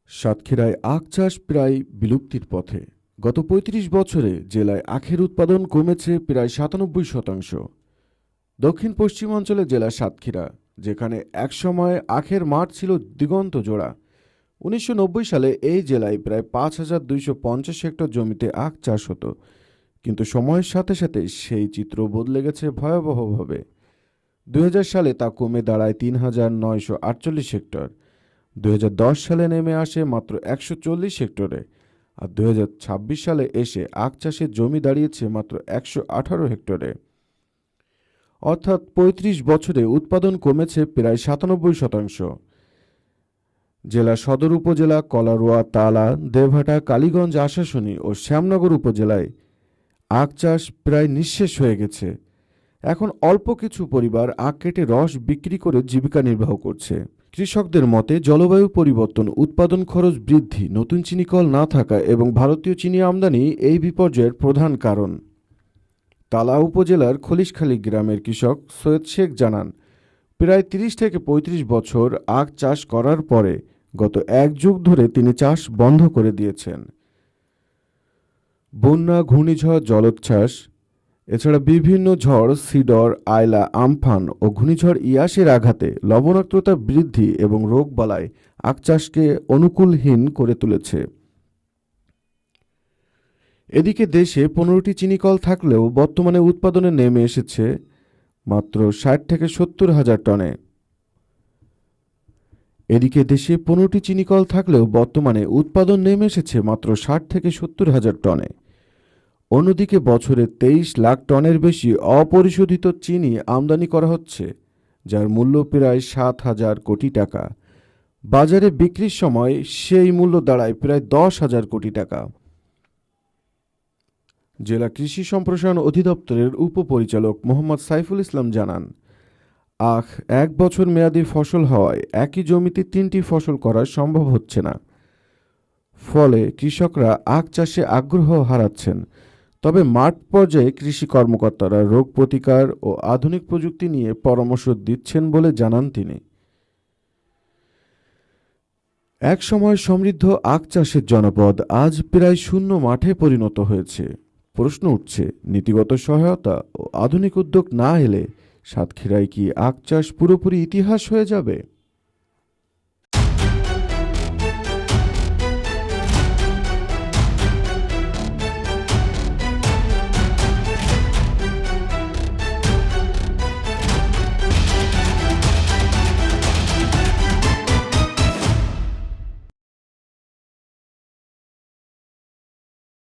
সাতক্ষীরায় আখ চাষ প্রায় বিলুপ্তির পথে। গত ৩৫ বছরে জেলায় আখের উৎপাদন কমেছে প্রায় ৯৭%। দক্ষিণ পশ্চিমাঞ্চলে জেলা সাতক্ষীরা, যেখানে একসময় আখের মাঠ ছিল দিগন্ত জোড়া। ১৯৯০ সালে এই জেলায় প্রায় ৫,২৫০ হেক্টর জমিতে আখ চাষ হতো, কিন্তু সময়ের সাথে সাথে সেই চিত্র বদলে গেছে ভয়াবহভাবে। ২০০০ সালে তা কমে দাঁড়ায় ৩,৯৪৮ হেক্টর। ২০১০ সালে নেমে আসে মাত্র ১৪০ হেক্টরে, আর ২০২৬ সালে এসে আখ চাষের জমি দাঁড়িয়েছে মাত্র ১১৮ হেক্টরে। অর্থাৎ ৩৫ বছরে উৎপাদন কমেছে প্রায় ৯৭%। জেলা সদর উপজেলা কলারোয়া, তালা, দেবহাটা, কালীগঞ্জ, আশাশুনি ও শ্যামনগর উপজেলায় আখ চাষ প্রায় নিঃশেষ হয়ে গেছে। এখন অল্প কিছু পরিবার আখ কেটে রস বিক্রি করে জীবিকা নির্বাহ করছে। কৃষকদের মতে জলবায়ু পরিবর্তন, উৎপাদন খরচ বৃদ্ধি, নতুন চিনিকল না থাকা এবং ভারতীয় চিনি আমদানি এই বিপর্যয়ের প্রধান কারণ। তালা উপজেলার খলিশখালী গ্রামের কৃষক সৈয়দ শেখ জানান, প্রায় ৩০ থেকে ৩৫ বছর আখ চাষ করার পরে গত ১ যুগ ধরে তিনি চাষ বন্ধ করে দিয়েছেন। বন্যা, ঘূর্ণিঝড়, জলোচ্ছ্বাস এছাড়া বিভিন্ন ঝড় সিডর, আয়লা, আমফান ও ঘূর্ণিঝড় ইয়াসের আঘাতে লবণাক্ততা বৃদ্ধি এবং রোগবালাই আখ চাষকে অনুকূলহীন করে তুলেছে। এদিকে দেশে ১৫টি চিনিকল থাকলেও বর্তমানে উৎপাদনে নেমে এসেছে মাত্র ৬০ থেকে ৭০ হাজার টনে। এদিকে দেশে ১৫টি চিনিকল থাকলেও বর্তমানে উৎপাদন নেমে এসেছে মাত্র ৬০ থেকে ৭০ হাজার টনে। অন্যদিকে বছরে ২৩ লাখ টনের বেশি অপরিশোধিত চিনি আমদানি করা হচ্ছে, যার মূল্য প্রায় ৭,০০০ কোটি টাকা। বাজারে বিক্রির সময় সেই মূল্য দাঁড়ায় প্রায় ১০,০০০ কোটি টাকা। জেলা কৃষি সম্প্রসারণ অধিদপ্তরের উপপরিচালক মোহাম্মদ সাইফুল ইসলাম জানান, আখ ১ বছর মেয়াদী ফসল হওয়ায় একই জমিতে ৩টি ফসল করা সম্ভব হচ্ছে না। ফলে কৃষকরা আখ চাষে আগ্রহ হারাচ্ছেন। তবে মাঠ পর্যায়ে কৃষি কর্মকর্তারা রোগ প্রতিকার ও আধুনিক প্রযুক্তি নিয়ে পরামর্শ দিচ্ছেন বলে জানান তিনি। এক সময় সমৃদ্ধ আখ চাষের জনপদ আজ প্রায় শূন্য মাঠে পরিণত হয়েছে। প্রশ্ন উঠছে, নীতিগত সহায়তা ও আধুনিক উদ্যোগ না এলে সাতক্ষীরায় কি আখ চাষ পুরোপুরি ইতিহাস হয়ে যাবে?